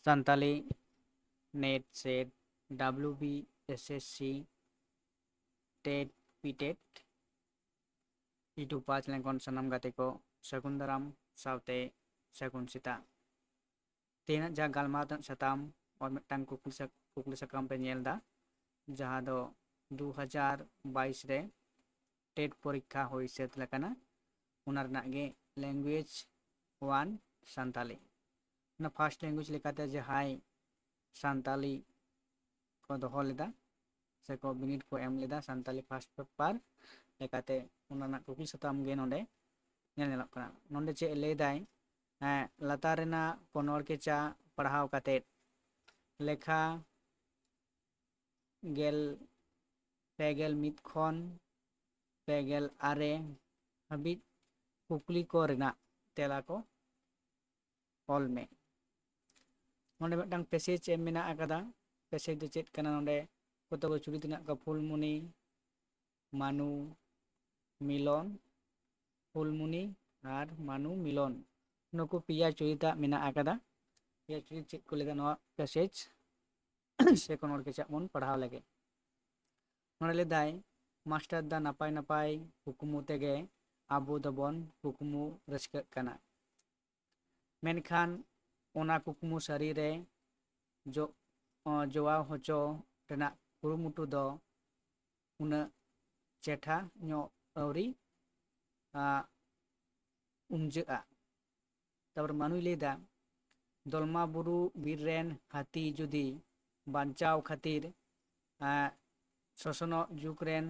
Santali NET SET WBSSC TET PTET ᱤᱴᱩ 5 ᱞᱮᱱᱠᱷᱚᱱ ᱥᱟᱱᱟᱢ ᱜᱟᱛᱮ ᱠᱚ ᱥᱟᱹᱜᱩᱱ ᱫᱟᱨᱟᱢ ᱥᱟᱶᱛᱮ ᱥᱟᱹᱜᱩᱱ ᱥᱮᱛᱟᱜ। ᱛᱮᱦᱮᱧᱟᱜ ᱡᱟᱦᱟᱸ ᱜᱟᱞᱢᱟᱨᱟᱣ ᱨᱮᱱᱟᱜ ᱥᱟᱛᱟᱢ ᱟᱨ ᱢᱤᱫᱴᱟᱝ ᱠᱩᱠᱞᱤ ᱥᱟᱠᱟᱢ ᱯᱮ ᱧᱮᱞ ᱮᱫᱟ, ᱡᱟᱦᱟᱸ ᱫᱚ 2022 ᱨᱮ ᱴᱮᱴ ᱯᱚᱨᱤᱠᱠᱷᱟ ᱦᱩᱭ ᱥᱟᱹᱛ ᱟᱠᱟᱱᱟ। ᱚᱱᱟ ᱨᱮᱱᱟᱜ ᱜᱮ ᱞᱮᱝᱜᱩᱭᱮᱡᱽ 1 ᱥᱟᱱᱛᱟᱞᱤ। ᱚᱱᱟ ᱯᱷᱟᱥᱴ ᱞᱮᱝᱜᱩᱭᱮᱡᱽ ᱞᱮᱠᱟᱛᱮ ᱡᱟᱦᱟᱸᱭ ᱥᱟᱱᱛᱟᱞᱤ ᱠᱚ ᱫᱚᱦᱚ ᱞᱮᱫᱟ ᱥᱮᱠᱚ ᱵᱤᱱᱤᱰ ᱠᱚ ᱮᱢ ᱞᱮᱫᱟ ᱥᱟᱱᱛᱟᱞᱤ ᱯᱷᱟᱥᱴ ᱯᱮᱯᱟᱨ ᱞᱮᱠᱟᱛᱮ ᱚᱱᱟ ᱨᱮᱱᱟᱜ ᱠᱩᱠᱞᱤ ᱥᱟᱛᱟᱢ ᱜᱮ ᱱᱚᱰᱮ ᱧᱮᱞᱚᱜ ᱠᱟᱱᱟ। ᱱᱚᱰᱮ ᱪᱮᱫ ᱞᱟᱹᱭᱫᱟᱭ, ᱞᱟᱛᱟᱨ ᱨᱮᱱᱟᱜ ᱯᱚᱱᱚᱲ ᱠᱮᱪᱟ ᱯᱟᱲᱦᱟᱣ ᱠᱟᱛᱮᱫ ᱞᱮᱠᱷᱟ 251 ᱠᱷᱚᱱ 206 ᱦᱟᱹᱵᱤᱡ ᱠᱩᱠᱞᱤ ᱠᱚ ᱨᱮᱱᱟᱜ ᱛᱮᱞᱟ ᱠᱚ ᱚᱞ ᱢᱮ। ᱱᱚᱰᱮ ᱢᱤᱫᱴᱟᱝ ᱯᱮᱥᱮᱡᱽ ᱮᱢ ᱢᱮᱱᱟᱜ ᱟᱠᱟᱫᱟ। ᱯᱮᱥᱮᱡᱽ ᱫᱚ ᱪᱮᱫ ᱠᱟᱱᱟ, ᱱᱚᱰᱮ ᱠᱚᱛᱚ ᱠᱚ ᱪᱩᱨᱤᱛ ᱢᱮᱱᱟᱜ ᱠᱚᱣᱟ ᱯᱷᱩᱞᱢᱩᱱᱤ, ᱢᱟᱱᱩ, ᱢᱤᱞᱚᱱ, ᱯᱷᱩᱞᱢᱩᱱᱤ ᱟᱨ ᱢᱟᱱᱩ ᱢᱤᱞᱚᱱ, ᱱᱩᱠᱩ ᱯᱮᱭᱟ ᱪᱩᱨᱤᱛᱟᱜ ᱢᱮᱱᱟᱜ ᱟᱠᱟᱫᱟ। ᱯᱮᱭᱟ ᱪᱩᱨᱤᱛ ᱪᱮᱫ ᱠᱚ ᱞᱟᱹᱭᱫᱟ ᱱᱚᱣᱟ ᱯᱮᱥᱮᱡᱽ ᱥᱮ ᱯᱚᱱᱚᱲ ᱠᱮᱪᱟᱜ ᱵᱚᱱ ᱯᱟᱲᱦᱟᱣ ᱞᱮᱜᱮ। ᱱᱚᱰᱮ ᱞᱟᱹᱭᱫᱟᱭ, ᱢᱟᱥᱴᱟᱨ ᱫᱟ ᱱᱟᱯᱟᱭ ᱱᱟᱯᱟᱭ ᱠᱩᱠᱢᱩ ᱛᱮᱜᱮ ᱟᱵᱚ ᱫᱚᱵᱚᱱ ᱠᱩᱠᱢᱩ ᱨᱟᱹᱥᱠᱟᱹᱜ ᱠᱟᱱᱟ। ᱢᱮᱱᱠᱷᱟᱱ ᱚᱱᱟ ᱠᱩᱠᱢᱩ ᱥᱟᱹᱨᱤ ᱨᱮ ᱡᱚᱣᱟᱣ ᱦᱚᱪᱚ ᱨᱮᱱᱟᱜ ᱠᱩᱨᱩᱢᱩᱴᱩ ᱫᱚ ᱩᱱᱟᱹᱜ ᱪᱮᱴᱷᱟ ᱧᱚᱜ ᱟᱹᱣᱨᱤ ᱩᱢᱡᱟᱹᱜᱼᱟ। ᱛᱟᱨᱯᱚᱨ ᱢᱟᱱᱩᱭ ᱞᱟᱹᱭᱫᱟ, ᱫᱚᱞᱢᱟ ᱵᱩᱨᱩ ᱵᱤᱨ ᱨᱮᱱ ᱦᱟᱹᱛᱤ ᱡᱩᱫᱤ ᱵᱟᱧᱪᱟᱣ ᱠᱷᱟᱹᱛᱤᱨ ᱥᱚᱥᱚᱱᱚᱜ ᱡᱩᱜᱽ ᱨᱮᱱ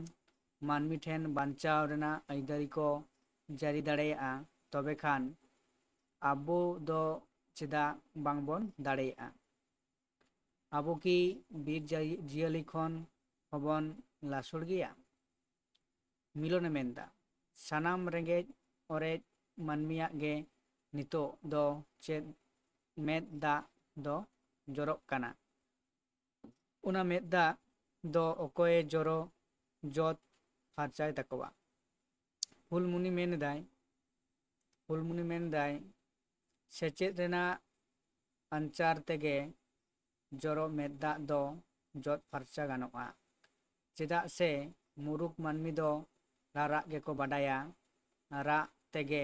ᱢᱟᱹᱱᱢᱤ ᱴᱷᱮᱱ ᱵᱟᱧᱪᱟᱣ ᱨᱮᱱᱟᱜ ᱟᱹᱭᱫᱟᱹᱨᱤ ᱠᱚ ᱡᱟᱹᱨᱤ ᱫᱟᱲᱮᱭᱟᱜᱼᱟ, ᱛᱚᱵᱮ ᱠᱷᱟᱱ ᱟᱵᱚ ᱫᱚ ᱪᱮᱫᱟᱜ ᱵᱟᱝᱵᱚᱱ ᱫᱟᱲᱮᱭᱟᱜᱼᱟ? ᱟᱵᱚ ᱠᱤ ᱵᱤᱨ ᱡᱤᱭᱟᱹᱞᱤ ᱠᱷᱚᱱ ᱦᱚᱸᱵᱚᱱ ᱞᱟᱹᱥᱩᱲ ᱜᱮᱭᱟ? ᱢᱤᱞᱚᱱᱮ ᱢᱮᱱᱫᱟ, ᱥᱟᱱᱟᱢ ᱨᱮᱸᱜᱮᱡ ᱚᱨᱮᱡ ᱢᱟᱹᱱᱢᱤᱭᱟᱜ ᱜᱮ ᱱᱤᱛᱚᱜ ᱫᱚ ᱪᱮᱫ ᱢᱮᱫ ᱫᱟᱜ ᱫᱚ ᱡᱚᱨᱚᱜ ᱠᱟᱱᱟ? ᱚᱱᱟ ᱢᱮᱫ ᱫᱟᱜ ᱫᱚ ᱚᱠᱚᱭᱮ ᱡᱚᱫ ᱯᱷᱟᱨᱪᱟᱭ ᱛᱟᱠᱚᱣᱟ? ᱯᱷᱩᱞᱢᱩᱱᱤ ᱢᱮᱱᱫᱟᱭ, ᱥᱮᱪᱮᱫ ᱨᱮᱱᱟᱜ ᱟᱧᱪᱟᱨ ᱛᱮᱜᱮ ᱡᱚᱨᱚ ᱢᱮᱫ ᱫᱟᱜ ᱫᱚ ᱡᱚᱫ ᱯᱷᱟᱨᱪᱟ ᱜᱟᱱᱚᱜᱼᱟ। ᱪᱮᱫᱟᱜ ᱥᱮ ᱢᱩᱨᱩᱠ ᱢᱟᱹᱱᱢᱤ ᱫᱚ ᱨᱟᱨᱟᱜ ᱜᱮᱠᱚ ᱵᱟᱰᱟᱭᱟ, ᱨᱟᱜ ᱛᱮᱜᱮ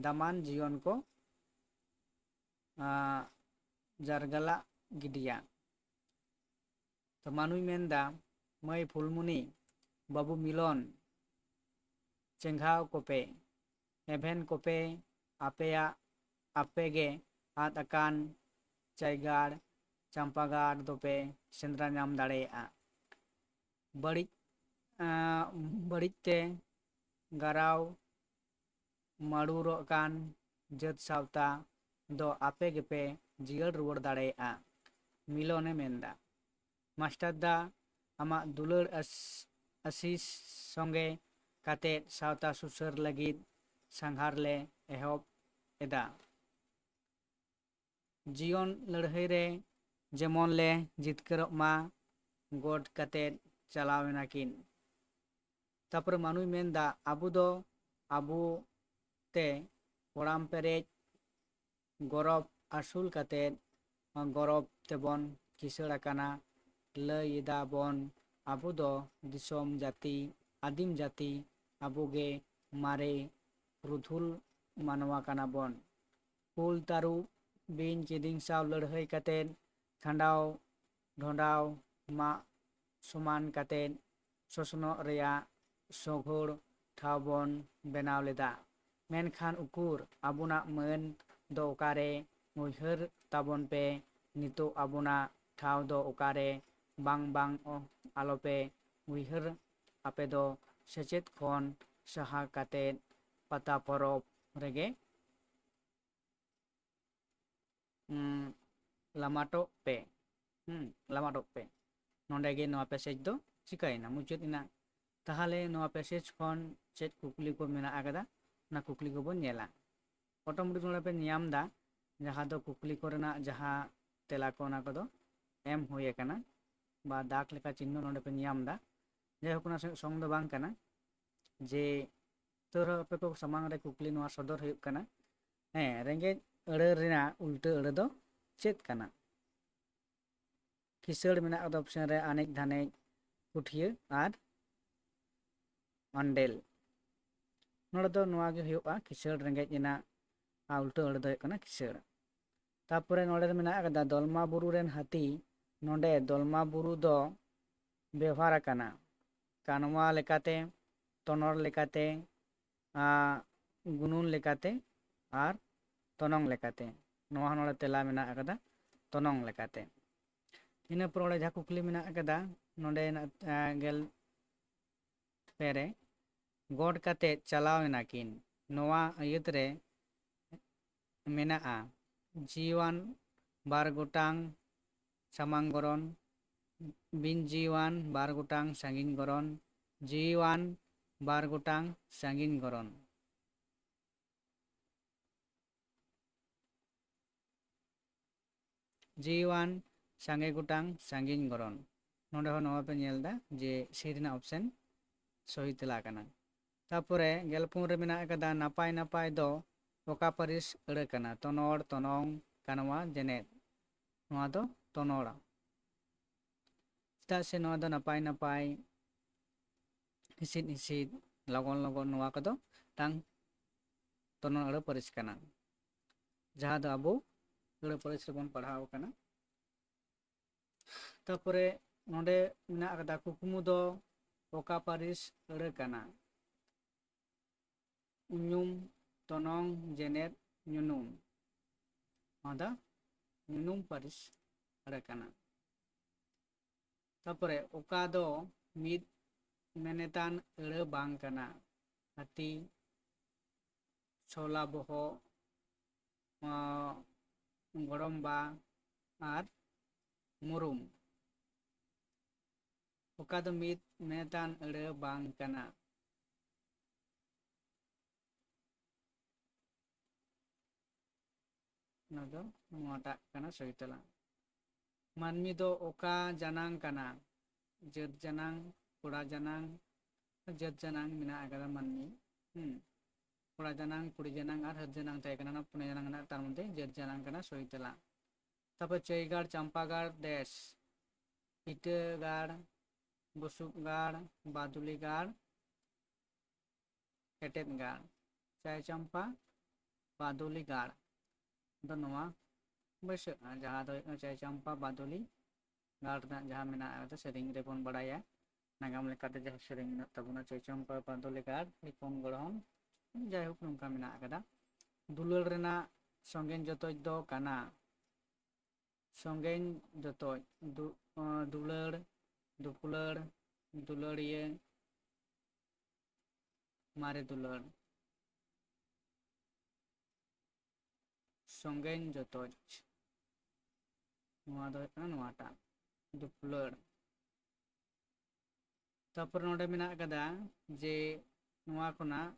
ᱫᱟᱢᱟᱱ ᱡᱤᱭᱚᱱ ᱠᱚ ᱡᱟᱨᱜᱟᱞᱟᱜ ᱜᱤᱰᱤᱭᱟ। ᱛᱚ ᱢᱟᱱᱩᱭ ᱢᱮᱱᱫᱟ, ᱢᱟᱹᱭ ᱯᱷᱩᱞᱢᱩᱱᱤ, ᱵᱟᱹᱵᱩ ᱢᱤᱞᱚᱱ, ᱪᱮᱸᱜᱷᱟᱣ ᱠᱚᱯᱮ, ᱮᱵᱷᱮᱱ ᱠᱚᱯᱮ, ᱟᱯᱮᱜᱮ ᱟᱫ ᱟᱠᱟᱱ ᱪᱟᱭᱜᱟᱲ ᱪᱟᱢᱯᱟᱜᱟᱲ ᱫᱚᱯᱮ ᱥᱮᱸᱫᱽᱨᱟ ᱧᱟᱢ ᱫᱟᱲᱮᱭᱟᱜᱼᱟ। ᱵᱟᱹᱲᱤᱡ ᱛᱮ ᱜᱟᱨᱟᱣ ᱢᱟᱹᱨᱩᱲᱚᱜ ᱠᱟᱱ ᱡᱟᱹᱛ ᱥᱟᱶᱛᱟ ᱫᱚ ᱟᱯᱮ ᱜᱮᱯᱮ ᱡᱤᱭᱟᱹᱲ ᱨᱩᱣᱟᱹᱲ ᱫᱟᱲᱮᱭᱟᱜᱼᱟ। ᱢᱤᱞᱚᱱᱮ ᱢᱮᱱᱫᱟ, ᱢᱟᱥᱴᱟᱨ ᱫᱟ ᱟᱢᱟᱜ ᱫᱩᱞᱟᱹᱲ ᱟᱥᱤᱥ ᱥᱚᱸᱜᱮ ᱠᱟᱛᱮᱫ ᱥᱟᱶᱛᱟ ᱥᱩᱥᱟᱹᱨ ᱞᱟᱹᱜᱤᱫ ᱥᱟᱸᱜᱷᱟᱨ ᱞᱮ ᱮᱦᱚᱵ ᱮᱫᱟ। ᱡᱤᱭᱚᱱ ᱞᱟᱹᱲᱦᱟᱹᱭ ᱨᱮ ᱡᱮᱢᱚᱱ ᱞᱮ ᱡᱤᱛᱠᱟᱹᱨᱚᱜ ᱢᱟ, ᱜᱚᱰ ᱠᱟᱛᱮᱫ ᱪᱟᱞᱟᱣ ᱮᱱᱟᱠᱤᱱ। ᱛᱟᱯᱚᱨᱮ ᱢᱟᱱᱩᱭ ᱢᱮᱱᱫᱟ, ᱟᱵᱚ ᱫᱚ ᱟᱵᱚ ᱛᱮ ᱠᱚᱲᱟᱢ ᱯᱮᱨᱮᱡ ᱜᱚᱨᱚᱵ ᱟᱹᱥᱩᱞ ᱠᱟᱛᱮᱫ ᱜᱚᱨᱚᱵ ᱛᱮᱵᱚᱱ ᱠᱤᱥᱟᱹᱬ ᱟᱠᱟᱱᱟ। ᱞᱟᱹᱭ ᱮᱫᱟ ᱵᱚᱱ ᱟᱵᱚ ᱫᱚ ᱫᱤᱥᱚᱢ ᱡᱟᱹᱛᱤ, ᱟᱹᱫᱤᱢ ᱡᱟᱹᱛᱤ, ᱟᱵᱚᱜᱮ ᱢᱟᱨᱮ ᱯᱩᱨᱩᱫᱷᱩᱞ ᱢᱟᱱᱣᱟ ᱠᱟᱱᱟ ᱵᱚᱱ। ᱠᱩᱞ, ᱛᱟᱹᱨᱩᱵ, ᱵᱤᱧ ᱠᱤᱫᱤᱧ ᱥᱟᱶ ᱞᱟᱹᱲᱦᱟᱹᱭ ᱠᱟᱛᱮᱫ ᱠᱷᱟᱸᱰᱟᱣ ᱰᱷᱚᱸᱰᱟᱣ ᱢᱟᱜ ᱥᱚᱢᱟᱱ ᱠᱟᱛᱮᱫ ᱥᱚᱥᱱᱚᱜ ᱨᱮᱭᱟᱜ ᱥᱚᱜᱷᱚᱲ ᱴᱷᱟᱶ ᱵᱚᱱ ᱵᱮᱱᱟᱣ ᱞᱮᱫᱟ। ᱢᱮᱱᱠᱷᱟᱱ ᱩᱠᱩᱨ ᱟᱵᱚᱱᱟᱜ ᱢᱟᱹᱱ ᱫᱚ ᱚᱠᱟᱨᱮ? ᱩᱭᱦᱟᱹᱨ ᱛᱟᱵᱚᱱ ᱯᱮ ᱱᱤᱛᱚᱜ ᱟᱵᱚᱱᱟᱜ ᱴᱷᱟᱶ ᱫᱚ ᱚᱠᱟᱨᱮ? ᱵᱟᱝ ᱟᱞᱚᱯᱮ ᱩᱭᱦᱟᱹᱨ, ᱟᱯᱮ ᱫᱚ ᱥᱮᱪᱮᱫ ᱠᱷᱚᱱ ᱥᱟᱦᱟ ᱠᱟᱛᱮᱫ ᱯᱟᱛᱟ ᱯᱚᱨᱚᱵᱽ ᱨᱮᱜᱮ ᱞᱟᱢᱟᱴᱚᱜ ᱯᱮ। ᱱᱚᱰᱮ ᱜᱮ ᱱᱚᱣᱟ ᱯᱮᱥᱮᱡᱽ ᱫᱚ ᱪᱤᱠᱟᱹᱭᱮᱱᱟ, ᱢᱩᱪᱟᱹᱫ ᱮᱱᱟ। ᱛᱟᱦᱚᱞᱮ ᱱᱚᱣᱟ ᱯᱮᱥᱮᱡᱽ ᱠᱷᱚᱱ ᱪᱮᱫ ᱠᱩᱠᱞᱤ ᱠᱚ ᱢᱮᱱᱟᱜ ᱟᱠᱟᱫᱟ, ᱚᱱᱟ ᱠᱩᱠᱞᱤ ᱠᱚᱵᱚᱱ ᱧᱮᱞᱟ। ᱚᱴᱳᱢᱮᱴᱤᱠ ᱱᱚᱰᱮ ᱯᱮ ᱧᱟᱢ ᱮᱫᱟ, ᱡᱟᱦᱟᱸ ᱫᱚ ᱠᱩᱠᱞᱤ ᱠᱚᱨᱮᱱᱟᱜ ᱡᱟᱦᱟᱸ ᱛᱮᱞᱟ ᱠᱚ ᱚᱱᱟ ᱠᱚᱫᱚ ᱮᱢ ᱦᱩᱭ ᱟᱠᱟᱱᱟ, ᱵᱟ ᱫᱟᱜᱽ ᱞᱮᱠᱟ ᱪᱤᱱᱦᱟᱹ ᱱᱚᱰᱮ ᱯᱮ ᱧᱟᱢ ᱮᱫᱟ। ᱡᱟᱭᱦᱳᱠ ᱚᱱᱟ ᱥᱚᱝ ᱫᱚ ᱵᱟᱝ ᱠᱟᱱᱟ ᱡᱮ ᱛᱟᱹᱣ ᱨᱮᱦᱚᱸ ᱟᱯᱮ ᱠᱚ ᱥᱟᱢᱟᱝ ᱨᱮ ᱠᱩᱠᱞᱤ ᱱᱚᱣᱟ ᱥᱚᱫᱚᱨ ᱦᱩᱭᱩᱜ ᱠᱟᱱᱟ। ᱨᱮᱸᱜᱮᱡ ᱟᱹᱲᱟᱹ ᱨᱮᱱᱟᱜ ᱩᱞᱴᱟᱹ ᱟᱹᱲᱟᱹ ᱫᱚ ᱪᱮᱫ ᱠᱟᱱᱟ? ᱠᱤᱥᱟᱹᱬ ᱢᱮᱱᱟᱜ ᱟᱠᱟᱫᱟ ᱚᱯᱥᱮᱱ ᱨᱮ ᱟᱱᱮᱡ ᱫᱷᱟᱱᱮᱡ, ᱯᱩᱴᱷᱤᱭᱟᱹ ᱟᱨ ᱚᱱᱰᱮᱞ᱾ ᱱᱚᱰᱮ ᱫᱚ ᱱᱚᱣᱟ ᱜᱮ ᱦᱩᱭᱩᱜᱼᱟ ᱠᱤᱥᱟᱹᱬ ᱨᱮᱸᱜᱮᱡ ᱨᱮᱱᱟᱜ ᱩᱞᱴᱟᱹ ᱟᱹᱲᱟᱹ ᱫᱚ ᱦᱩᱭᱩᱜ ᱠᱟᱱᱟ ᱠᱤᱥᱟᱹᱬ᱾ ᱛᱟᱯᱚᱨᱮ ᱱᱚᱰᱮ ᱢᱮᱱᱟᱜ ᱟᱠᱟᱫᱟ ᱫᱚᱞᱢᱟ ᱵᱩᱨᱩ ᱨᱮᱱ ᱦᱟᱹᱛᱤ᱾ ᱱᱚᱰᱮ ᱫᱚᱞᱢᱟ ᱵᱩᱨᱩ ᱫᱚ ᱵᱮᱣᱦᱟᱨ ᱟᱠᱟᱱᱟ ᱠᱟᱱᱣᱟ ᱞᱮᱠᱟᱛᱮ, ᱛᱚᱱᱚᱲ ᱞᱮᱠᱟᱛᱮ, ᱜᱩᱱᱩᱱ ᱞᱮᱠᱟᱛᱮ ᱟᱨ ᱛᱚᱱᱚᱝ ᱞᱮᱠᱟᱛᱮ᱾ ᱱᱚᱣᱟ ᱦᱚᱸ ᱱᱚᱰᱮ ᱛᱮᱞᱟ ᱢᱮᱱᱟᱜ ᱟᱠᱟᱫᱟ ᱛᱚᱱᱚᱝ ᱞᱮᱠᱟᱛᱮ᱾ ᱤᱱᱟᱹ ᱯᱚᱨ ᱚᱸᱰᱮ ᱡᱟᱦᱟᱸ ᱠᱩᱠᱞᱤ ᱢᱮᱱᱟᱜ ᱟᱠᱟᱫᱟ ᱱᱚᱰᱮᱱᱟᱜ 12 ᱨᱮ ᱜᱚᱰ ᱠᱟᱛᱮᱫ ᱪᱟᱞᱟᱣ ᱮᱱᱟᱠᱤᱱ, ᱱᱚᱣᱟ ᱟᱹᱭᱟᱹᱛ ᱨᱮ ᱢᱮᱱᱟᱜᱼᱟ ᱡᱤᱣᱤᱣᱟᱱ 2 ᱜᱚᱴᱟᱝ ᱥᱟᱢᱟᱝ ᱜᱚᱨᱚᱱ, ᱵᱤᱱ ᱡᱤᱣᱤᱣᱟᱱ 2 ᱜᱚᱴᱟᱝ ᱥᱟᱺᱜᱤᱧ ᱜᱚᱨᱚᱱ, ᱡᱤᱣᱤᱣᱟᱱ 2 ᱜᱚᱴᱟᱝ ᱥᱟᱺᱜᱤᱧ ᱜᱚᱨᱚᱱ᱾ ᱡᱤᱣᱤᱣᱟᱱ ᱥᱟᱸᱜᱮ ᱜᱚᱴᱟᱝ ᱥᱟᱺᱜᱤᱧ ᱜᱚᱨᱚᱱ᱾ ᱱᱚᱰᱮ ᱦᱚᱸ ᱱᱚᱣᱟ ᱯᱮ ᱧᱮᱞ ᱮᱫᱟ ᱡᱮ ᱥᱤ ᱨᱮᱱᱟᱜ ᱚᱯᱥᱮᱱ ᱥᱚᱦᱤ ᱛᱮᱞᱟ ᱠᱟᱱᱟ᱾ ᱛᱟᱯᱚᱨᱮ 15 ᱨᱮ ᱢᱮᱱᱟᱜ ᱟᱠᱟᱫᱟ ᱱᱟᱯᱟᱭ ᱱᱟᱯᱟᱭ ᱫᱚ ᱚᱠᱟ ᱯᱟᱹᱨᱤᱥ ᱟᱹᱲᱟᱹ ᱠᱟᱱᱟ? ᱛᱚᱱᱚᱲ, ᱛᱚᱱᱚᱝ, ᱠᱟᱱᱣᱟ, ᱡᱮᱱᱮᱛ᱾ ᱱᱚᱣᱟ ᱫᱚ ᱛᱚᱱᱚᱲ᱾ ᱪᱮᱫᱟᱜ ᱥᱮ ᱱᱚᱣᱟ ᱫᱚ ᱱᱟᱯᱟᱭ ᱱᱟᱯᱟᱭ, ᱦᱤᱥᱤᱫ ᱦᱤᱥᱤᱫ, ᱞᱚᱜᱚᱱ ᱞᱚᱜᱚᱱ, ᱱᱚᱣᱟ ᱠᱚᱫᱚ ᱢᱤᱫᱴᱟᱝ ᱛᱚᱱᱚᱲ ᱟᱹᱲᱟᱹ ᱯᱟᱹᱨᱤᱥ ᱠᱟᱱᱟ ᱡᱟᱦᱟᱸ ᱫᱚ ᱟᱵᱚ ᱟᱹᱲᱟᱹ ᱯᱟᱹᱨᱤᱥ ᱨᱮᱵᱚᱱ ᱯᱟᱲᱦᱟᱣ ᱟᱠᱟᱱᱟ᱾ ᱛᱟᱯᱚᱨᱮ ᱱᱚᱰᱮ ᱢᱮᱱᱟᱜ ᱟᱠᱟᱫᱟ ᱠᱩᱠᱢᱩ ᱫᱚ ᱚᱠᱟ ᱯᱟᱹᱨᱤᱥ ᱟᱹᱲᱟᱹ ᱠᱟᱱᱟ? ᱩᱧᱩᱢ, ᱛᱚᱱᱚᱝ, ᱡᱮᱱᱮᱛ, ᱧᱩᱱᱩᱢ᱾ ᱱᱚᱣᱟ ᱫᱚ ᱧᱩᱱᱩᱢ ᱯᱟᱹᱨᱤᱥ ᱟᱹᱲᱟᱹ ᱠᱟᱱᱟ᱾ ᱛᱟᱯᱚᱨᱮ ᱚᱠᱟ ᱫᱚ ᱢᱤᱫ ᱢᱮᱱᱮᱛᱟᱱ ᱟᱹᱲᱟᱹ ᱵᱟᱝ ᱠᱟᱱᱟ? ᱦᱟᱹᱛᱤ, ᱪᱷᱳᱞᱟ ᱵᱚᱦᱚᱜ, ᱜᱚᱲᱚᱢᱵᱟ ᱟᱨ ᱢᱩᱨᱩᱢ᱾ ᱚᱠᱟ ᱫᱚ ᱢᱤᱫ ᱢᱮᱱᱮᱛᱟᱱ ᱟᱹᱲᱟᱹ ᱵᱟᱝ ᱠᱟᱱᱟ? ᱚᱱᱟ ᱫᱚ ᱱᱚᱣᱟᱴᱟᱜ ᱠᱟᱱᱟ ᱥᱚᱦᱤ ᱛᱮᱞᱟ᱾ ᱢᱟᱹᱱᱢᱤ ᱫᱚ ᱚᱠᱟ ᱡᱟᱱᱟᱝ ᱠᱟᱱᱟ? ᱡᱟᱹᱛ ᱡᱟᱱᱟᱝ, ᱠᱚᱲᱟ ᱡᱟᱱᱟᱝ, ᱡᱟᱹᱛ ᱡᱟᱱᱟᱝ ᱢᱮᱱᱟᱜ ᱟᱠᱟᱫᱟ ᱢᱟᱹᱱᱢᱤ᱾ ᱠᱚᱲᱟ ᱡᱟᱱᱟᱝ, ᱠᱩᱲᱤ ᱡᱟᱱᱟᱝ ᱟᱨ ᱦᱟᱹᱛ ᱡᱟᱱᱟᱝ ᱛᱟᱦᱮᱸ ᱠᱟᱱᱟ᱾ ᱚᱱᱟ ᱯᱩᱱᱭᱟ ᱡᱟᱱᱟᱝ ᱨᱮᱱᱟᱜ ᱛᱟᱨ ᱢᱚᱫᱽᱫᱷᱮ ᱡᱟᱹᱛ ᱡᱟᱱᱟᱝ ᱠᱟᱱᱟ ᱥᱚᱦᱤ ᱛᱮᱞᱟ᱾ ᱛᱟᱯᱚᱨ ᱪᱟᱹᱭᱜᱟᱲ, ᱪᱟᱢᱯᱟᱜᱟᱲ, ᱰᱮᱥ, ᱤᱴᱟᱹᱜᱟᱲ, ᱵᱩᱥᱩᱵ ᱜᱟᱲ, ᱵᱟᱫᱩᱞᱤ ᱜᱟᱲ, ᱮᱴᱮᱫ ᱜᱟᱲ᱾ ᱪᱟᱭ ᱪᱟᱢᱯᱟ, ᱵᱟᱫᱩᱞᱤ ᱜᱟᱲ ᱫᱚ ᱱᱚᱣᱟ ᱵᱟᱹᱭᱥᱟᱹᱜᱼᱟ ᱡᱟᱦᱟᱸ ᱫᱚ ᱦᱩᱭᱩᱜ ᱠᱟᱱᱟ ᱪᱟᱭ ᱪᱟᱢᱯᱟ, ᱵᱟᱫᱩᱞᱤ ᱜᱟᱲ ᱨᱮᱱᱟᱜ ᱡᱟᱦᱟᱸ ᱢᱮᱱᱟᱜᱼᱟ ᱥᱮᱨᱮᱧ ᱨᱮᱵᱚᱱ ᱵᱟᱲᱟᱭᱟ ᱱᱟᱜᱟᱢ ᱞᱮᱠᱟᱛᱮ ᱡᱟᱦᱟᱸ ᱥᱮᱨᱮᱧ ᱢᱮᱱᱟᱜ ᱛᱟᱵᱚᱱᱟ ᱪᱟᱹᱭ ᱪᱟᱢᱯᱟ, ᱵᱟᱫᱩᱞᱤ ᱜᱟᱲ, ᱞᱤᱯᱚᱱ ᱜᱚᱲᱦᱚᱱ, ᱡᱟᱭᱦᱳᱠ ᱱᱚᱝᱠᱟ ᱢᱮᱱᱟᱜ ᱟᱠᱟᱫᱟ᱾ ᱫᱩᱞᱟᱹᱲ ᱨᱮᱱᱟᱜ ᱥᱚᱝᱜᱮᱧ ᱡᱚᱛᱚᱡ ᱫᱚ ᱠᱟᱱᱟ? ᱥᱚᱝᱜᱮᱧ ᱡᱚᱛᱚᱡ, ᱫᱩᱞᱟᱹᱲ, ᱫᱩᱯᱩᱞᱟᱹᱲ, ᱫᱩᱞᱟᱹᱲᱤᱭᱟᱹ, ᱢᱟᱨᱮ ᱫᱩᱞᱟᱹᱲ᱾ ᱥᱚᱝᱜᱮᱧ ᱡᱚᱛᱚᱡ, ᱱᱚᱣᱟ ᱫᱚ ᱦᱩᱭᱩᱜ ᱠᱟᱱᱟ ᱱᱚᱣᱟᱴᱟᱜ ᱫᱩᱯᱩᱞᱟᱹᱲ᱾ ᱛᱟᱯᱚᱨᱮ ᱱᱚᱰᱮ ᱢᱮᱱᱟᱜ ᱟᱠᱟᱫᱟ ᱡᱮ ᱱᱚᱣᱟ ᱠᱷᱚᱱᱟᱜ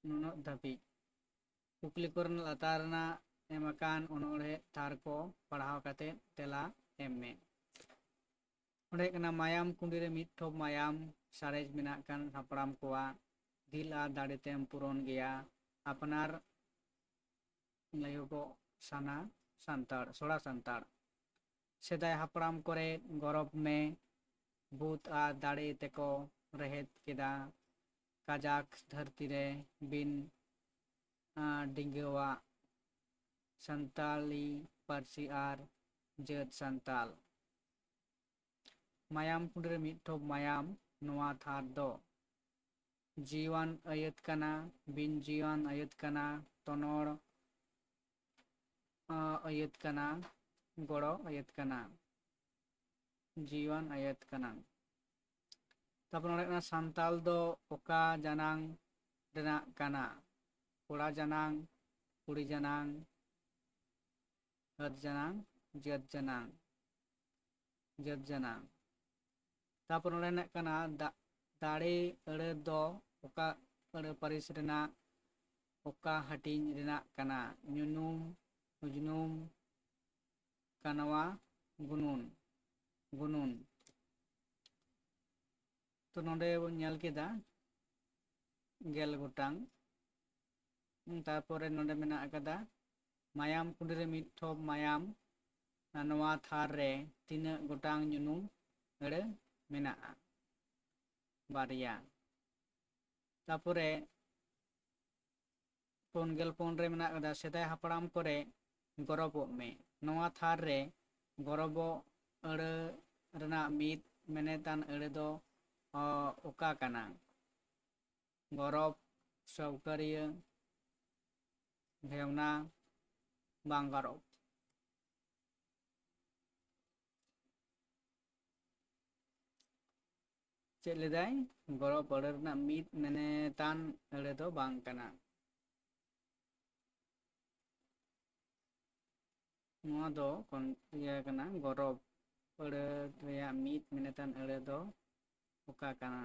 ᱱᱩᱱᱟᱹᱜ ᱫᱷᱟᱹᱵᱤᱡ ᱠᱩᱠᱞᱤ ᱠᱚᱨᱮᱱᱟᱜ ᱞᱟᱛᱟᱨ ᱨᱮᱱᱟᱜ ᱮᱢ ᱟᱠᱟᱱ ᱚᱱᱚᱬᱦᱮ ᱛᱷᱟᱨ ᱠᱚ ᱯᱟᱲᱦᱟᱣ ᱠᱟᱛᱮᱫ ᱛᱮᱞᱟ ᱮᱢ ᱢᱮ᱾ ᱚᱸᱰᱮ ᱦᱩᱭᱩᱜ ᱠᱟᱱᱟ ᱢᱟᱭᱟᱢ ᱠᱩᱸᱰᱤ ᱨᱮ ᱢᱤᱫ ᱴᱷᱚᱯ ᱢᱟᱭᱟᱢ ᱥᱟᱨᱮᱡ ᱢᱮᱱᱟᱜ ᱠᱟᱱ ᱦᱟᱯᱲᱟᱢ ᱠᱚᱣᱟᱜ, ᱫᱤᱞ ᱟᱨ ᱫᱟᱲᱮᱛᱮᱢ ᱯᱩᱨᱚᱱ ᱜᱮᱭᱟ, ᱟᱯᱱᱟᱨ ᱞᱟᱹᱭᱚᱜᱚᱜ ᱥᱟᱱᱟ ᱥᱟᱱᱛᱟᱲ, ᱥᱚᱲᱟ ᱥᱟᱱᱛᱟᱲ, ᱥᱮᱫᱟᱭ ᱦᱟᱯᱲᱟᱢ ᱠᱚᱨᱮ ᱜᱚᱨᱚᱵ ᱢᱮ, ᱵᱩᱫ ᱟᱨ ᱫᱟᱲᱮ ᱛᱮᱠᱚ ᱨᱮᱦᱮᱫ ᱠᱮᱫᱟ ᱠᱟᱡᱟᱠ ᱫᱷᱟᱹᱨᱛᱤ ᱨᱮ ᱵᱤᱱ ᱰᱤᱸᱜᱟᱹᱣᱟᱜ ᱥᱟᱱᱛᱟᱞᱤ ᱯᱟᱹᱨᱥᱤ ᱟᱨ ᱡᱟᱹᱛ ᱥᱟᱱᱛᱟᱞ᱾ ᱢᱟᱭᱟᱢ ᱠᱩᱸᱰᱤ ᱨᱮ ᱢᱤᱫ ᱴᱷᱚᱯ ᱢᱟᱭᱟᱢ, ᱱᱚᱣᱟ ᱛᱷᱟᱨ ᱫᱚ ᱡᱤᱣᱤᱣᱟᱱ ᱟᱹᱭᱟᱹᱛ ᱠᱟᱱᱟ, ᱵᱤᱱ ᱡᱤᱣᱤᱣᱟᱱ ᱟᱹᱭᱟᱹᱛ ᱠᱟᱱᱟ, ᱛᱚᱱᱚᱲ ᱟᱹᱭᱟᱹᱛ ᱠᱟᱱᱟ, ᱜᱚᱲᱚ ᱟᱹᱭᱟᱹᱛ ᱠᱟᱱᱟ, ᱡᱤᱣᱤᱣᱟᱱ ᱟᱹᱭᱟᱹᱛ ᱠᱟᱱᱟ᱾ ᱛᱟᱨᱯᱚᱨ ᱱᱚᱰᱮ ᱠᱟᱱᱟ ᱥᱟᱱᱛᱟᱞ ᱫᱚ ᱚᱠᱟ ᱡᱟᱱᱟᱝ ᱨᱮᱱᱟᱜ ᱠᱟᱱᱟ? ᱠᱚᱲᱟ ᱡᱟᱱᱟᱝ, ᱠᱩᱲᱤ ᱡᱟᱱᱟᱝ, ᱦᱟᱹᱛ ᱡᱟᱱᱟᱝ, ᱡᱟᱹᱛ ᱡᱟᱱᱟᱝ, ᱡᱟᱹᱛ ᱡᱟᱱᱟᱝ᱾ ᱛᱟᱯᱚᱨ ᱱᱚᱰᱮ ᱢᱮᱱᱟᱜ ᱠᱟᱱᱟ ᱫᱟᱲᱮ ᱟᱹᱲᱟᱹ ᱫᱚ ᱚᱠᱟ ᱟᱹᱲᱟᱹ ᱯᱟᱹᱨᱤᱥ ᱨᱮᱱᱟᱜ ᱚᱠᱟ ᱦᱟᱹᱴᱤᱧ ᱨᱮᱱᱟᱜ ᱠᱟᱱᱟ? ᱧᱩᱱᱩᱢ, ᱩᱡᱽᱱᱩᱢ, ᱠᱟᱱᱣᱟ, ᱜᱩᱱᱩᱱ, ᱜᱩᱱᱩᱱ᱾ ᱛᱚ ᱱᱚᱰᱮ ᱵᱚᱱ ᱧᱮᱞ ᱠᱮᱫᱟ 10 ᱜᱚᱴᱟᱝ᱾ ᱛᱟᱨᱯᱚᱨᱮ ᱱᱚᱰᱮ ᱢᱮᱱᱟᱜ ᱟᱠᱟᱫᱟ ᱢᱟᱭᱟᱢ ᱠᱩᱸᱰᱤ ᱨᱮ ᱢᱤᱫ ᱴᱷᱚᱯ ᱢᱟᱭᱟᱢ, नोवा थार रे तीना गोटांग nyunung अड़े मेनाआ बारिया तापरे 4 रे मेना कदा सेदाय हापड़ाम करे गरबोग मे नोवा थार रे गरबो अड़े रना मीत मेनेतान अड़े दो ओका कना गरब सौकरिया भेवना बांग गरब चेद लेदाय गरब अड़े रना मीत मेनेतान अड़े दो बांग कना नोवा दो कोन इया कना गरब अड़े रेया मीत मेनेतान अड़े दो ओका कना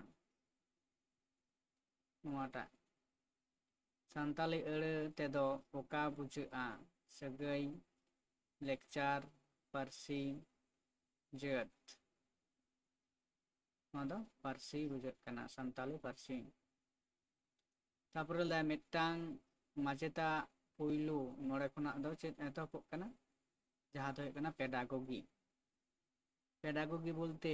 नोवाटा सान्ताली अड़े तेदो ओका बुझा सगई लेक्चार पारसी जेट नोवा पारसी बुझा कना सान्ताली पारसी तापरे ला मिटांग माचेता पुइलू नोड़े खुना दो चेद एतोहब कना जहाँ दो कना पेडागोगी पेडागोगी बोलते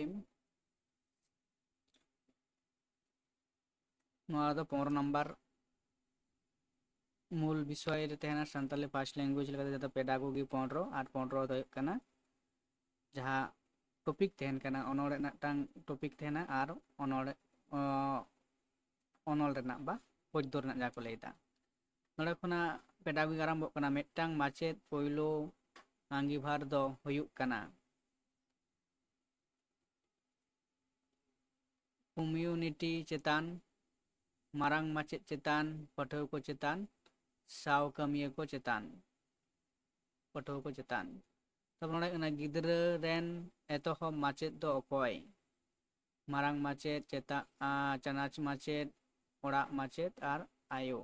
नोवा दो 15 नंबर मूल विषय रे तहना सान्ताली फार्स्ट लैंग्वेज लेका जता पेडागोगी 15 और 15 दो कना जहाँ टॉपिक तहन कना अनोड़े नाटांग टॉपिक तहना और अनोड़े अनोल रेना बा पद्य रेना जा को लैदा नोड़े खुना पेडागोगी आरम्भ कना मिटांग माचेद पोइलो आंगीभार दो हुयुग कना कम्युनिटी चेतान मारांग माचेद चेतान पठव को चेतान साव कमिया को चेतान पठव को चेतान तब नोड़े कना गिदरा रेन एतोहब माचेद दो अकय मारांग माचेद चेता चनाच माचेद ओड़ा माचेद और आयो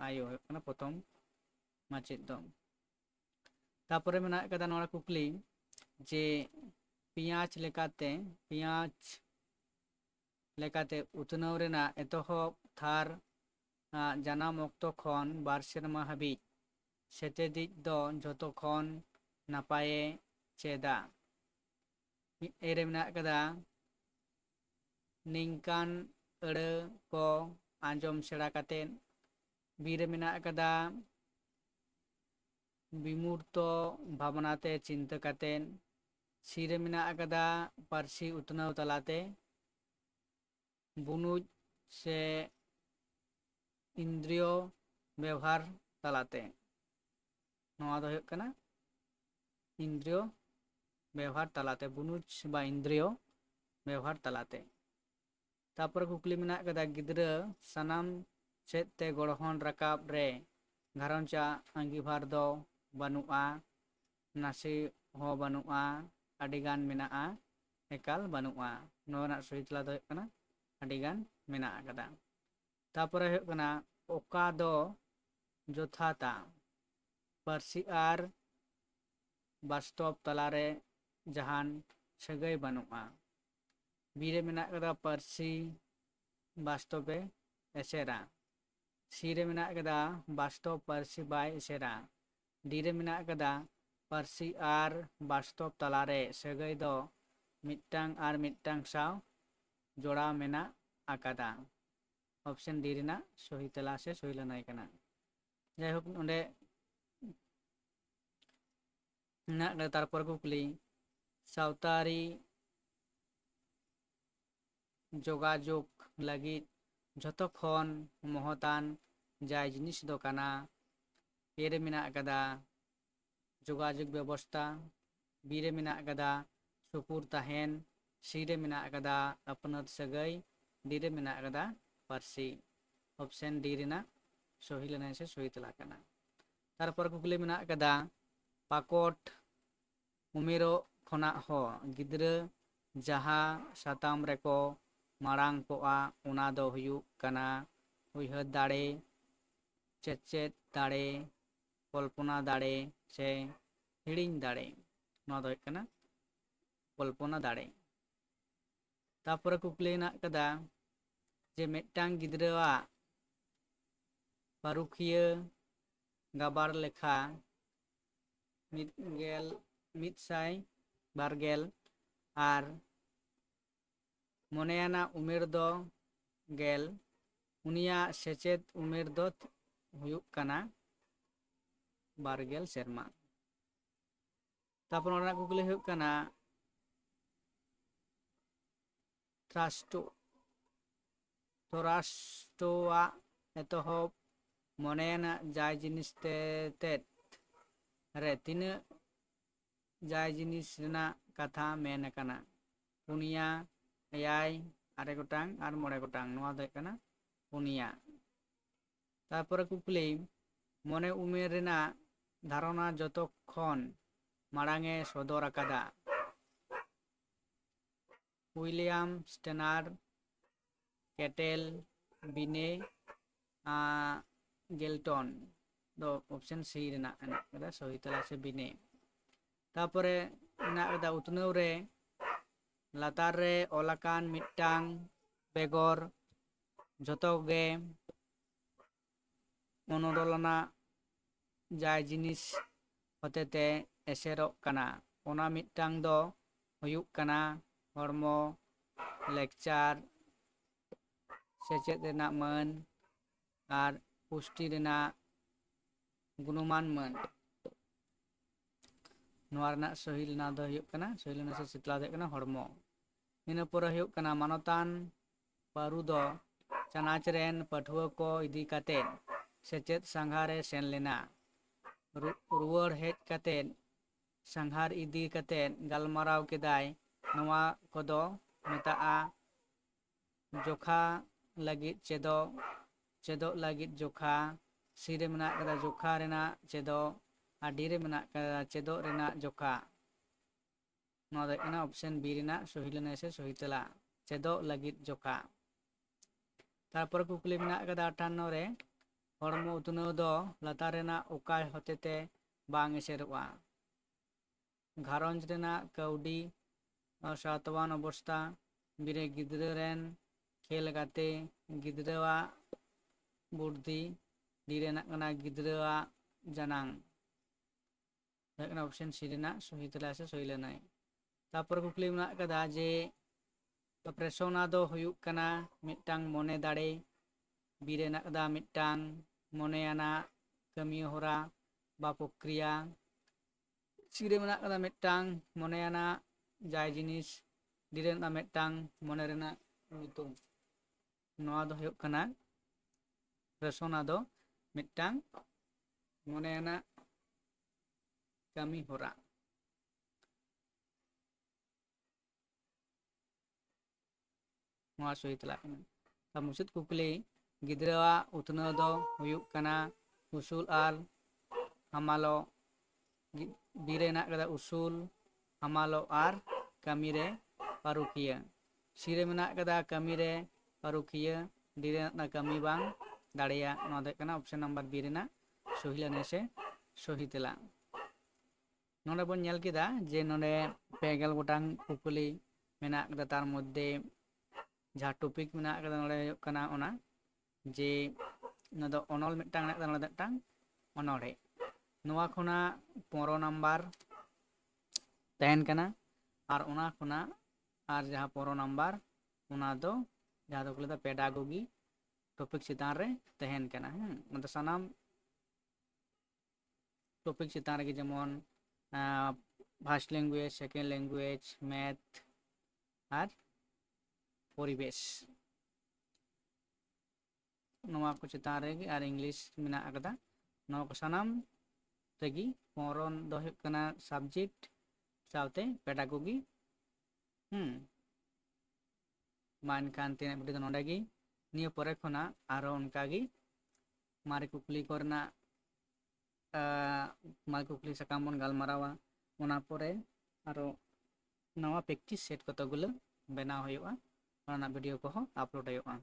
आयो कना प्रथम माचेद दो तापरे मेना कदा नोड़ा कुकली जे पियाज लेकाते उतनाव रेना एतोहब थार जानाम अक्तो खन 2 सेरमा हाबी सेतेदिक दो जतो खन नापाये चेदा एरे मेना कदा निंकान अड़े को आंजम सेड़ा काते बीरे मेना कदा विमूर्तो भावनाते चिंता काते सीरे मेना कदा पारसी उतनाव तलाते बुनुज से इंद्रियो व्यवहार तलाते नोवा दो हुयुग कना इंद्रियो व्यवहार तलाते बुनुज बा इंद्रियो व्यवहार तलाते तापर कुकली मेना कदा गिदरा सनाम चेते गड़हन रकाब रे घारंचा आंगीभार दो बनुआ नासी हो बनुआ अडिगान मेना एकाल बनुआ नोना सहितला दो कना अडिगान मेना कदा तापर हुयुग कना ओका दो जोथाता पारसी आर वास्तव तलारे जहान सगई बनुआ बीरे मेना कदा पारसी वास्तवे एसेरा सीरे मेना कदा वास्तव पारसी बाय एसेरा डीरे मेना कदा पारसी आर वास्तव तलारे सगई दो मिट्टांग आर मिट्टांग साव जोड़ा मेना आकादा ऑप्शन डी रेना सही तला से सही लनाय कना जायहोक ओंडे ना तारपर कुकली सावतारी जोगाजोग लगी जतो खन महतान जाय जिनिस दो कना एरे मेना कदा जोगाजोग व्यवस्था बीरे मेना कदा सुपुर तहन सीरे मेना कदा अपनत सगई डीरे मेना कदा पारसी ऑप्शन डी रेना सही लनाय से सही तला कना तारपर कुकली मेना कदा पाकोट उमेरो खना हो गिदरा जहा साताम रेको मारांग कोआ उना दो हुयुग कना उयहर दाड़े चेचेद दाड़े कल्पना दाड़े से हिड़िंग दाड़े नोवा दो हुयुग कना कल्पना दाड़े तापर कुकली ना कदा जे मिट्टांग गिदरावा पारुखिया गाबार लेखा 1 120 ᱟᱨ ᱢᱚᱱᱮᱭᱟᱱᱟᱜ ᱩᱢᱮᱨ ᱫᱚ 10, ᱩᱱᱤᱭᱟᱜ ᱥᱮᱪᱮᱫ ᱩᱢᱮᱨ ᱫᱚ ᱦᱩᱭᱩᱜ ᱠᱟᱱᱟ 20 ᱥᱮᱨᱢᱟ। ᱛᱟᱨᱯᱚর ᱚᱱᱟ ᱠᱩᱠᱞᱤ ᱦᱩᱭᱩᱜ ᱠᱟᱱᱟ ᱛᱚᱨᱟᱥᱴᱨᱚᱣᱟᱜ ᱮᱛᱚᱦᱚᱵ ᱢᱚᱱᱮᱭᱟᱱᱟᱜ ᱡᱟᱭ ᱡᱤᱱᱤᱥ ᱛᱮᱛᱮᱫ ᱨᱮ ᱛᱤᱱᱟᱹᱜ ᱡᱟᱭ ᱡᱤᱱᱤᱥ ᱨᱮᱱᱟᱜ ᱠᱟᱛᱷᱟ ᱢᱮᱱ ᱟᱠᱟᱱᱟ? 4, 5, 6 ᱜᱚᱴᱟᱝ ᱟᱨ 5 ᱜᱚᱴᱟᱝ। ᱱᱚᱣᱟ ᱫᱚ ᱦᱩᱭᱩᱜ ᱠᱟᱱᱟ 4। ᱛᱟᱨᱯᱚᱨᱮ ᱠᱩᱠᱞᱤ ᱢᱚᱱᱮ ᱩᱢᱮᱨ ᱨᱮᱱᱟᱜ ধারণা ᱡᱚᱛᱚ ᱠᱷᱚᱱ ᱢᱟᱲᱟᱝ ᱮ ᱥᱚᱫᱚᱨ ᱟᱠᱟᱫᱟ? উইলিয়াম স্টেনার, ক্যাটেল, বিনে, গেলটন। ᱫᱚ ᱚᱯᱥᱮᱱ ᱥᱤ ᱨᱮᱱᱟᱜ ᱦᱮᱱᱟᱜ ᱟᱠᱟᱫᱟ, ᱥᱚᱦᱤ ᱛᱮᱞᱟ ᱥᱮ ᱵᱤᱱᱮ। ᱛᱟᱨᱯᱚᱨᱮ ᱢᱮᱱᱟᱜ ᱟᱠᱟᱫᱟ ᱩᱛᱱᱟᱹᱣ ᱨᱮ ᱞᱟᱛᱟᱨ ᱨᱮ ᱚᱞ ᱟᱠᱟᱱ ᱢᱤᱫᱴᱟᱝ ᱵᱮᱜᱚᱨ ᱡᱷᱚᱛᱚ ᱜᱮ ᱚᱱᱚᱲᱚᱞᱟᱱᱟᱜ ᱡᱟᱭ ᱡᱤᱱᱤᱥ ᱦᱚᱛᱮᱛᱮ ᱮᱥᱮᱨᱚᱜ ᱠᱟᱱᱟ। ᱚᱱᱟ ᱢᱤᱫᱴᱟᱝ ᱫᱚ ᱦᱩᱭᱩᱜ ᱠᱟᱱᱟ ᱦᱚᱲᱢᱚ, ᱞᱮᱠᱪᱟᱨ, ᱥᱮᱪᱮᱫ ᱨᱮᱱᱟᱜ ᱢᱟᱹᱱ ᱟᱨ ᱯᱩᱥᱴᱤ ᱨᱮᱱᱟᱜ ᱜᱩᱱᱚᱢᱟᱱ ᱢᱟᱹᱱ। ᱱᱚᱣᱟ ᱨᱮᱱᱟᱜ ᱥᱚᱦᱤ ᱞᱮᱱᱟ ᱫᱚ ᱦᱩᱭᱩᱜ ᱠᱟᱱᱟ, ᱥᱚᱦᱤ ᱞᱮᱱᱟ ᱥᱮ ᱥᱤᱛᱞᱟ ᱫᱚ ᱦᱩᱭᱩᱜ ᱠᱟᱱᱟ ᱦᱚᱲᱢᱚ। ᱤᱱᱟᱹ ᱯᱚᱨᱮ ᱦᱩᱭᱩᱜ ᱠᱟᱱᱟ ᱢᱟᱱᱚᱛᱟᱱ ᱵᱟᱹᱨᱩ ᱫᱚ ᱪᱟᱱᱟᱪ ᱨᱮᱱ ᱯᱟᱹᱴᱷᱩᱣᱟᱹ ᱠᱚ ᱤᱫᱤ ᱠᱟᱛᱮᱫ ᱥᱮᱪᱮᱫ ᱥᱟᱸᱜᱷᱟᱨᱮ ᱥᱮᱱ ᱞᱮᱱᱟ। ᱨᱩᱣᱟᱹᱲ ᱦᱮᱡ ᱠᱟᱛᱮᱫ ᱥᱟᱸᱜᱷᱟᱨ ᱤᱫᱤ ᱠᱟᱛᱮᱫ ᱜᱟᱞᱢᱟᱨᱟᱣ ᱠᱮᱫᱟᱭ। ᱱᱚᱣᱟ ᱠᱚᱫᱚ ᱢᱮᱛᱟᱜᱼᱟ ᱡᱚᱠᱷᱟ ᱞᱟᱹᱜᱤᱫ ᱪᱮᱫᱚᱜ ᱞᱟᱹᱜᱤᱫ ᱡᱚᱠᱷᱟ। ᱥᱤ ᱨᱮ ᱢᱮᱱᱟᱜ ᱟᱠᱟᱫᱟ ᱡᱚᱠᱷᱟ ᱨᱮᱱᱟᱜ ᱪᱮᱫᱚᱜ, ᱟᱨ ᱰᱤ ᱨᱮ ᱢᱮᱱᱟᱜ ᱟᱠᱟᱫᱟ ᱪᱮᱫᱚᱜ ᱨᱮᱱᱟᱜ ᱡᱚᱠᱷᱟ। ᱱᱚᱣᱟ ᱫᱚ ᱦᱩᱭᱩᱜ ᱠᱟᱱᱟ ᱚᱯᱥᱮᱱ ᱵᱤ ᱨᱮᱱᱟᱜ ᱥᱚᱦᱤ ᱞᱮᱱᱟ ᱥᱮ ᱥᱚᱦᱤ ᱛᱮᱞᱟ, ᱪᱮᱫᱚᱜ ᱞᱟᱹᱜᱤᱫ ᱡᱚᱠᱷᱟ। ᱛᱟᱨᱯᱚᱨᱮ ᱠᱩᱠᱞᱤ ᱢᱮᱱᱟᱜ ᱟᱠᱟᱫᱟ 58 ᱨᱮ ᱦᱚᱲᱢᱚ ᱩᱛᱱᱟᱹᱣ ᱫᱚ ᱞᱟᱛᱟᱨ ᱨᱮᱱᱟᱜ ᱚᱠᱟ ᱦᱚᱛᱮᱛᱮ ᱵᱟᱝ ᱮᱥᱮᱨᱚᱜᱼᱟ? ᱜᱷᱟᱨᱚᱸᱡᱽ ᱨᱮᱱᱟᱜ ᱠᱟᱹᱣᱰᱤ, ᱥᱟᱶᱛᱟᱣᱟᱱ ᱚᱵᱚᱥᱛᱷᱟ, ᱵᱤᱨᱮ ᱜᱤᱫᱽᱨᱟᱹ ᱨᱮᱱ ᱠᱷᱮᱞ ᱜᱟᱛᱮ, ᱜᱤᱫᱽᱨᱟᱹᱣᱟᱜ ᱵᱩᱫᱽᱫᱷᱤ, ᱰᱤ ᱨᱮᱱᱟᱜ ᱠᱟᱱᱟ ᱜᱤᱫᱽᱨᱟᱹᱣᱟᱜ ᱡᱟᱱᱟᱝ। ᱦᱩᱭᱩᱜ ᱠᱟᱱᱟ ᱚᱯᱥᱮᱱ ᱥᱤ ᱨᱮᱱᱟᱜ ᱥᱚᱦᱤ ᱛᱮᱞᱟ ᱥᱮ ᱥᱚᱦᱤ ᱞᱮᱱᱟᱭ। ᱛᱟᱨᱯᱚᱨᱮ ᱠᱩᱠᱞᱤ ᱢᱮᱱᱟᱜ ᱟᱠᱟᱫᱟ ᱡᱮ ᱯᱨᱮᱥᱚᱱᱟ ᱫᱚ ᱦᱩᱭᱩᱜ ᱠᱟᱱᱟ ᱢᱤᱫᱴᱟᱝ ᱢᱚᱱᱮ ᱫᱟᱲᱮ, ᱵᱤ ᱨᱮ ᱦᱮᱱᱟᱜ ᱟᱠᱟᱫᱟ ᱢᱤᱫᱴᱟᱝ ᱢᱚᱱᱮᱭᱟᱱᱟᱜ ᱠᱟᱹᱢᱤ ᱦᱚᱨᱟ ᱵᱟ ᱯᱚᱠᱨᱤᱭᱟ, ᱥᱤ ᱨᱮ ᱢᱮᱱᱟᱜ ᱟᱠᱟᱫᱟ ᱢᱤᱫᱴᱟᱝ ᱢᱚᱱᱮᱭᱟᱱᱟᱜ ᱡᱟᱭ ᱡᱤᱱᱤᱥ, ᱰᱤ ᱨᱮ ᱢᱮᱱᱟᱜᱼᱟ ᱢᱤᱫᱴᱟᱝ ᱢᱚᱱᱮ ᱨᱮᱱᱟᱜ ᱧᱩᱛᱩᱢ। ᱱᱚᱣᱟ ᱫᱚ ᱦᱩᱭᱩᱜ ᱠᱟᱱᱟ ᱯᱨᱮᱥᱚᱱᱟ ᱫᱚ ᱢᱤᱫᱴᱟᱝ ᱢᱚᱱᱮᱭᱟᱱᱟᱜ ᱠᱟᱹᱢᱤ ᱦᱚᱨᱟ। ᱱᱚᱣᱟ ᱥᱚᱦᱤ ᱛᱮᱞᱟ ᱠᱟᱱᱟ। ᱢᱩᱪᱟᱹᱫ ᱠᱩᱠᱞᱤ ᱜᱤᱫᱽᱨᱟᱹᱣᱟᱜ ᱩᱛᱱᱟᱹᱣ ᱫᱚ ᱦᱩᱭᱩᱜ ᱠᱟᱱᱟ ᱩᱥᱩᱞ ᱟᱨ ᱦᱟᱢᱟᱞᱚᱜ। ᱵᱤ ᱨᱮ ᱦᱮᱱᱟᱜ ᱟᱠᱟᱫᱟ ᱩᱥᱩᱞ, ᱦᱟᱢᱟᱞᱚᱜ ᱟᱨ ᱠᱟᱹᱢᱤᱨᱮ ᱯᱟᱹᱨᱩᱠᱷᱤᱭᱟᱹ। ᱥᱤ ᱨᱮ ᱢᱮᱱᱟᱜ ᱟᱠᱟᱫᱟ ᱠᱟᱹᱢᱤᱨᱮ ᱯᱟᱹᱨᱩᱠᱷᱤᱭᱟᱹ, ᱰᱤ ᱨᱮ ᱦᱮᱱᱟᱜ ᱟᱠᱟᱫᱟ ᱠᱟᱹᱢᱤ ᱵᱟᱝ ᱫᱟᱲᱮᱭᱟᱜ। ᱱᱚᱣᱟ ᱫᱚ ᱦᱩᱭᱩᱜ ᱠᱟᱱᱟ ᱚᱯᱥᱮᱱ ᱱᱟᱢᱵᱟᱨ ᱵᱤ ᱨᱮᱱᱟᱜ ᱥᱚᱦᱤ ᱞᱮᱱᱟ ᱥᱮ ᱥᱚᱦᱤ ᱛᱮᱞᱟ। ᱱᱚᱰᱮ ᱵᱚᱱ ᱧᱮᱞ ᱠᱮᱫᱟ ᱡᱮ ᱱᱚᱰᱮ 50 ᱜᱚᱴᱟᱝ ᱠᱩᱠᱞᱤ ᱢᱮᱱᱟᱜ ᱟᱠᱟᱫᱟ, ᱛᱟᱨ ᱢᱚᱫᱽᱫᱷᱮ ᱡᱟᱦᱟᱸ ᱴᱚᱯᱤᱠ ᱢᱮᱱᱟᱜ ᱟᱠᱟᱫᱟ ᱱᱚᱰᱮ ᱦᱩᱭᱩᱜ ᱠᱟᱱᱟ ᱚᱱᱟ ᱡᱮ ᱚᱱᱟ ᱫᱚ ᱚᱱᱚᱞ ᱢᱤᱫᱴᱟᱝ ᱢᱮᱱᱟᱜ ᱟᱠᱟᱫᱟ, ᱱᱚᱰᱮ ᱢᱤᱫᱴᱟᱝ ᱚᱱᱚᱬᱦᱮ। ᱱᱚᱣᱟ ᱠᱷᱚᱱᱟᱜ 15 ᱱᱟᱢᱵᱟᱨ ᱛᱟᱦᱮᱱ ᱠᱟᱱᱟ, ᱟᱨ ᱚᱱᱟ ᱠᱷᱚᱱᱟᱜ ᱟᱨ ᱡᱟᱦᱟᱸ 15 ᱱᱟᱢᱵᱟᱨ ᱚᱱᱟ ᱫᱚ ᱡᱟᱦᱟᱸ ᱫᱚᱠᱚ ᱞᱟᱹᱭᱫᱟ ᱯᱮᱰᱟᱜᱚᱜᱤ ᱴᱚᱯᱤᱠ ᱪᱮᱛᱟᱱ ᱨᱮ ᱛᱟᱦᱮᱱ ᱠᱟᱱᱟ। ᱚᱱᱟ ᱫᱚ ᱥᱟᱱᱟᱢ ᱴᱚᱯᱤᱠ ᱪᱮᱛᱟᱱ ᱨᱮᱜᱮ, ᱡᱮᱢᱚᱱ ᱯᱷᱟᱥᱴ ᱞᱮᱝᱜᱩᱭᱮᱡᱽ, ᱥᱮᱠᱮন্ড ᱞᱮᱝᱜᱩᱭᱮᱡᱽ, ᱢᱮথ ᱟᱨ ᱯᱚᱨᱤᱵᱮᱥ, ᱱᱚᱣᱟ ᱠᱚ ᱪᱮᱛᱟᱱ ᱨᱮᱜᱮ, ᱟᱨ ᱤᱝᱞᱤশ ᱢᱮᱱᱟᱜ ᱟᱠᱟᱫᱟ। ᱱᱚᱣᱟ ᱠᱚ ᱥᱟᱱᱟᱢ ᱨᱮᱜᱮ 15 ᱫᱚ ᱦᱩᱭᱩᱜ ᱠᱟᱱᱟ ᱥᱟᱵᱡᱮᱠᱴ ᱥᱟᱶᱛᱮ ᱯᱮᱰᱟᱜᱚᱜᱤ। ᱢᱟ ᱮᱱᱠᱷᱟᱱ ᱛᱮᱦᱮᱧᱟᱜ ᱵᱷᱤᱰᱤᱭᱳ ᱫᱚ ᱱᱚᱰᱮ ᱜᱮ। ᱱᱤᱭᱟᱹ ᱯᱚᱨᱮ ᱠᱷᱚᱱᱟᱜ ᱟᱨᱚ ᱚᱱᱠᱟᱜᱮ ᱢᱟᱨᱮ ᱠᱩᱠᱞᱤ ᱠᱚᱨᱮᱱᱟᱜ ᱢᱟᱨᱮ ᱠᱩᱠᱞᱤ ᱥᱟᱠᱟᱢ ᱵᱚᱱ ᱜᱟᱞᱢᱟᱨᱟᱣᱟ। ᱚᱱᱟ ᱯᱚᱨᱮ ᱟᱨᱚ ᱱᱟᱣᱟ ᱯᱨᱮᱠᱴᱤᱥ ᱥᱮᱴ ᱠᱚᱛᱚ ᱜᱩলো ᱵᱮᱱᱟᱣ ᱦᱩᱭᱩᱜᱼᱟ, ᱚᱱᱟ ᱨᱮᱱᱟᱜ ᱵᱷᱤᱰᱤᱭᱳ ᱠᱚᱦᱚᱸ ᱟᱯᱞᱳᱰ ᱦᱩᱭᱩᱜᱼᱟ।